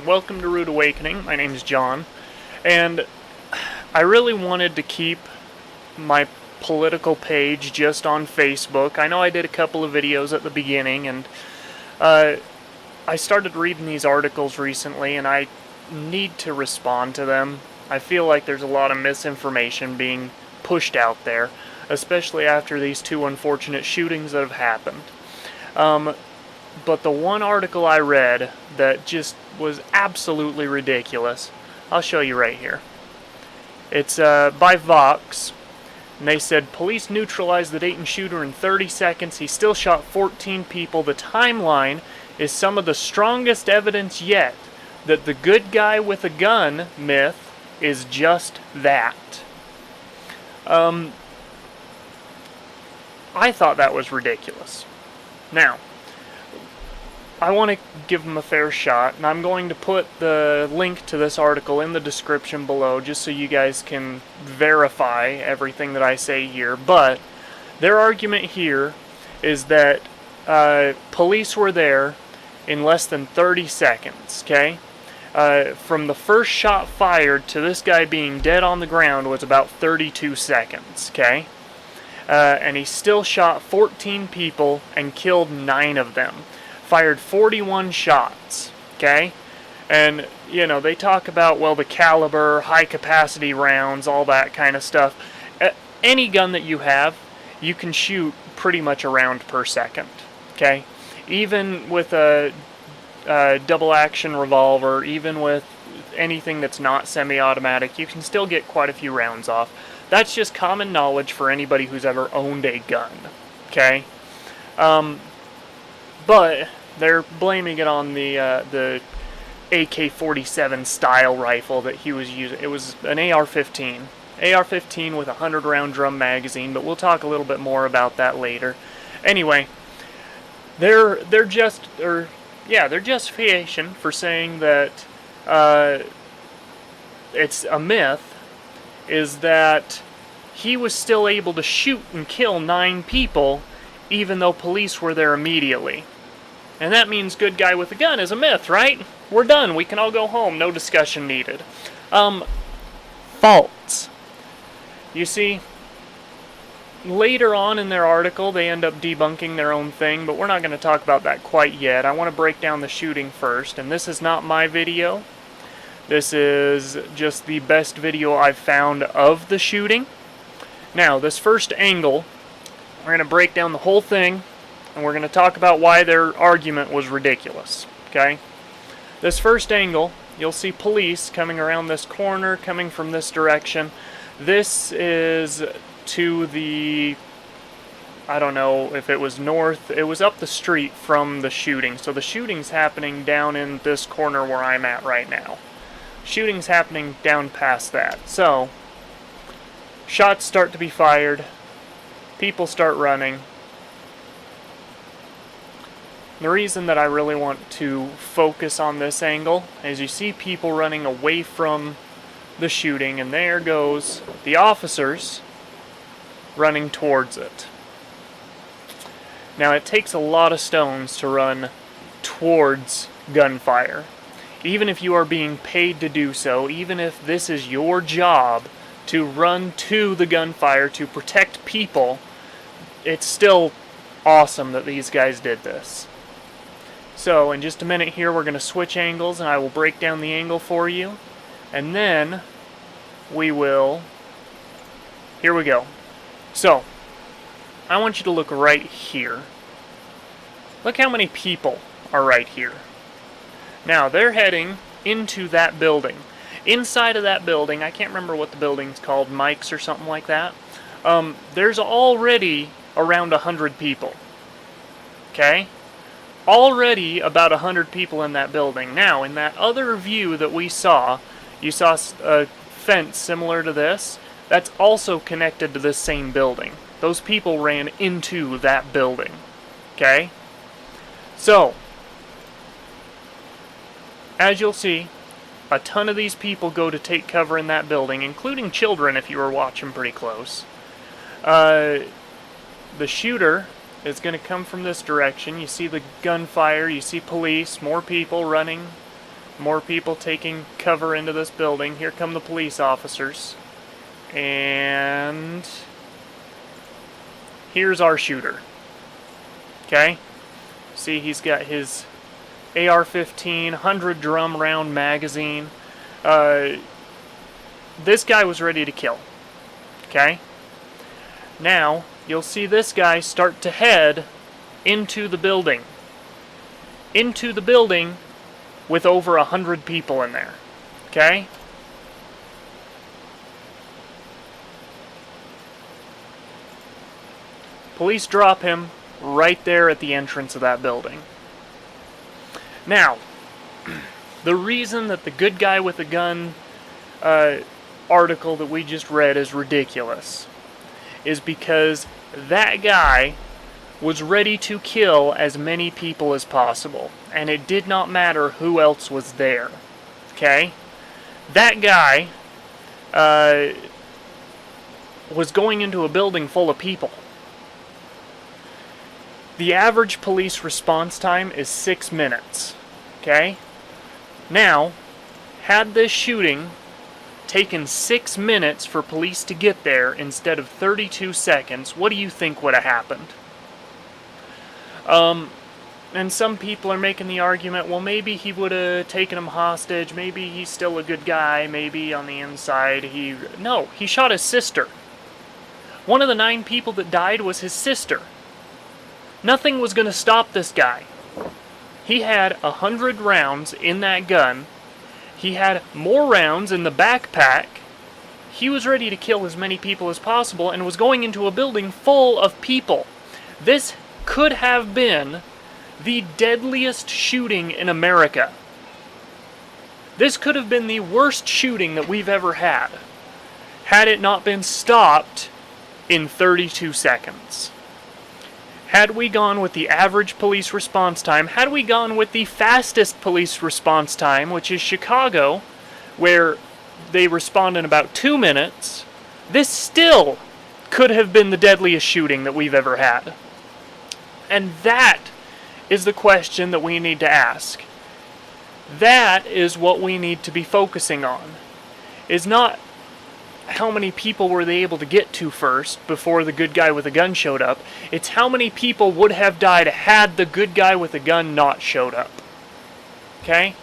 welcome to Rude Awakening. My name is John, and I really wanted to keep my political page just on Facebook. I know I did a couple of videos at the beginning, and I started reading these articles recently, and I need to respond to them. I feel like there's a lot of misinformation being pushed out there, especially after these two unfortunate shootings that have happened. But the one article I read that just was absolutely ridiculous, I'll show you right here. It's by Vox, and they said, police neutralized the Dayton shooter in 30 seconds. He still shot 14 people. The timeline is some of the strongest evidence yet that the good guy with a gun myth is just that. I thought that was ridiculous. Now, I want to give them a fair shot, and I'm going to put the link to this article in the description below just so you guys can verify everything that I say here. But their argument here is that police were there in less than 30 seconds, okay? From the first shot fired to this guy being dead on the ground was about 32 seconds, okay? And he still shot 14 people and killed 9 of them. Fired 41 shots, okay? And, you know, they talk about, well, the caliber, high capacity rounds, all that kind of stuff. Any gun that you have, you can shoot pretty much a round per second, okay? Even with a double action revolver, even with anything that's not semi-automatic, you can still get quite a few rounds off. That's just common knowledge for anybody who's ever owned a gun, okay? But they're blaming it on the AK-47 style rifle that he was using. It was an AR-15. AR-15 with a 100-round drum magazine, but we'll talk a little bit more about that later. Anyway, their justification for saying that it's a myth is that he was still able to shoot and kill 9 people even though police were there immediately. And that means good guy with a gun is a myth, right? We're done. We can all go home. No discussion needed. False. You see, later on in their article, they end up debunking their own thing, but we're not going to talk about that quite yet. I want to break down the shooting first, and this is not my video. This is just the best video I've found of the shooting. Now, this first angle, we're going to break down the whole thing, and we're going to talk about why their argument was ridiculous, okay? This first angle, you'll see police coming around this corner, coming from this direction. This is to the, I don't know if it was north, it was up the street from the shooting. So the shooting's happening down in this corner where I'm at right now. Shooting's happening down past that. So, shots start to be fired, people start running. The reason that I really want to focus on this angle is you see people running away from the shooting, and there goes the officers running towards it. Now, it takes a lot of stones to run towards gunfire. Even if you are being paid to do so, even if this is your job to run to the gunfire to protect people, it's still awesome that these guys did this. So, in just a minute here, we're going to switch angles, and I will break down the angle for you. And then, we will... Here we go. So, I want you to look right here. Look how many people are right here. Now, they're heading into that building. Inside of that building, I can't remember what the building's called, Mike's or something like that. There's already around 100 people. Okay? Already about 100 people in that building. Now, in that other view that we saw, you saw a fence similar to this. That's also connected to this same building. Those people ran into that building. Okay? So, as you'll see, a ton of these people go to take cover in that building, including children if you were watching pretty close. The shooter is going to come from this direction. You see the gunfire, you see police, more people running More people taking cover into this building. Here come the police officers. And here's our shooter. Okay? See, he's got his AR-15, 100 drum round magazine. This guy was ready to kill. Okay? Now, you'll see this guy start to head into the building. Into the building with over 100 people in there. Okay? Police drop him right there at the entrance of that building. Now, the reason that the good guy with a gun article that we just read is ridiculous is because that guy was ready to kill as many people as possible, and it did not matter who else was there. Okay? That guy was going into a building full of people. The average police response time is 6 minutes. Okay? Now, had this shooting taken 6 minutes for police to get there instead of 32 seconds, what do you think would have happened? And some people are making the argument, well, maybe he would have taken him hostage, maybe he's still a good guy, maybe on the inside No, he shot his sister. One of the 9 people that died was his sister. Nothing was going to stop this guy. He had 100 rounds in that gun. He had more rounds in the backpack. He was ready to kill as many people as possible and was going into a building full of people. This could have been the deadliest shooting in America. This could have been the worst shooting that we've ever had it not been stopped in 32 seconds. Had we gone with the average police response time, had we gone with the fastest police response time, which is Chicago, where they respond in about 2 minutes, this still could have been the deadliest shooting that we've ever had. And that is the question that we need to ask. That is what we need to be focusing on. Is not how many people were they able to get to first before the good guy with a gun showed up. It's how many people would have died had the good guy with a gun not showed up. Okay?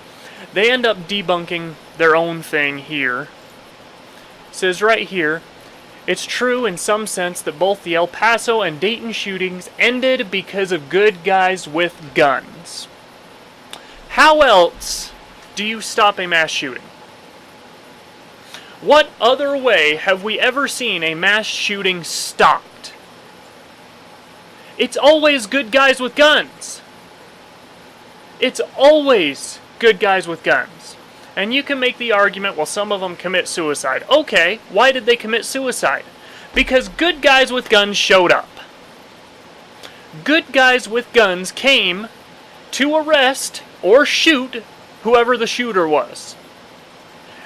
They end up debunking their own thing here. It says right here, it's true in some sense that both the El Paso and Dayton shootings ended because of good guys with guns. How else do you stop a mass shooting? What other way have we ever seen a mass shooting stopped? It's always good guys with guns. It's always good guys with guns. And you can make the argument, well, some of them commit suicide. Okay, why did they commit suicide? Because good guys with guns showed up. Good guys with guns came to arrest or shoot whoever the shooter was.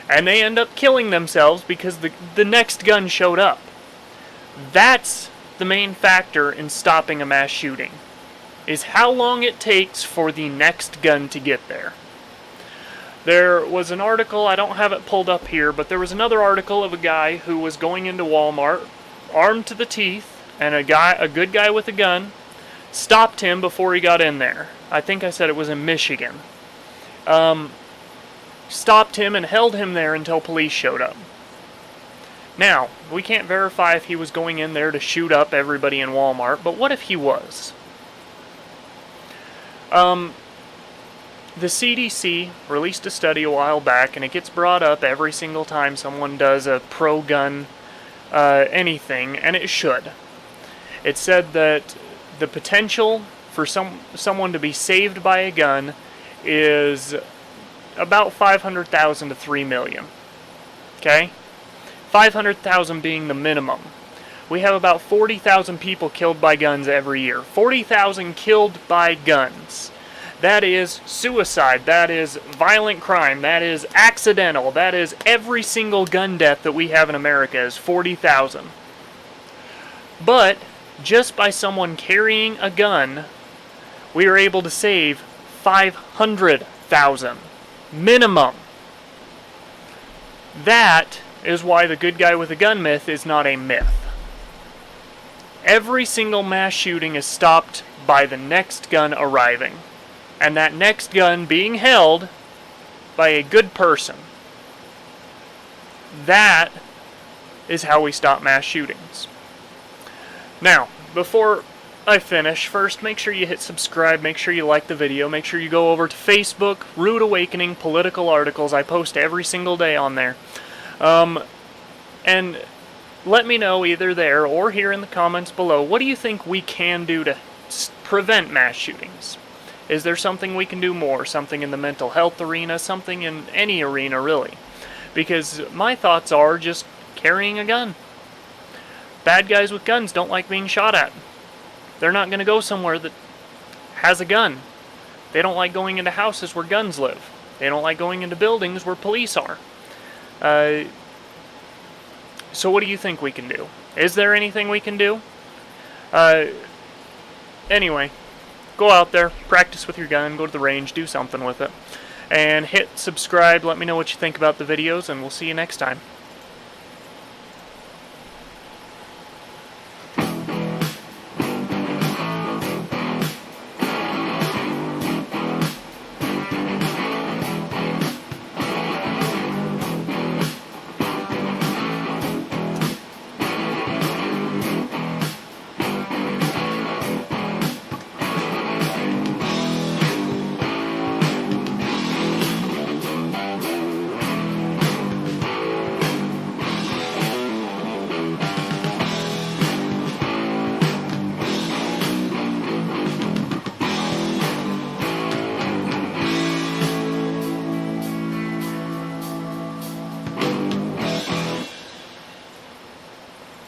And they end up killing themselves because the next gun showed up. That's the main factor in stopping a mass shooting, is how long it takes for the next gun to get there. There was an article, I don't have it pulled up here, but there was another article of a guy who was going into Walmart, armed to the teeth, and a good guy with a gun stopped him before he got in there. I think I said it was in Michigan. Stopped him and held him there until police showed up. Now, we can't verify if he was going in there to shoot up everybody in Walmart, but what if he was? The CDC released a study a while back, and it gets brought up every single time someone does a pro-gun anything, and it should. It said that the potential for someone to be saved by a gun is about 500,000 to 3 million. Okay? 500,000 being the minimum. We have about 40,000 people killed by guns every year. 40,000 killed by guns. That is suicide. That is violent crime. That is accidental. That is every single gun death that we have in America is 40,000. But just by someone carrying a gun, we are able to save 500,000. Minimum. That is why the good guy with a gun myth is not a myth. Every single mass shooting is stopped by the next gun arriving, and that next gun being held by a good person. That is how we stop mass shootings. Now, before I finish, first make sure you hit subscribe, make sure you like the video, make sure you go over to Facebook, Rude Awakening Political Articles. I post every single day on there. And let me know either there or here in the comments below, what do you think we can do to prevent mass shootings? Is there something we can do more? Something in the mental health arena, something in any arena really? Because my thoughts are just carrying a gun. Bad guys with guns don't like being shot at. They're not going to go somewhere that has a gun. They don't like going into houses where guns live. They don't like going into buildings where police are. So what do you think we can do? Is there anything we can do? Anyway, go out there, practice with your gun, go to the range, do something with it. And hit subscribe, let me know what you think about the videos, and we'll see you next time.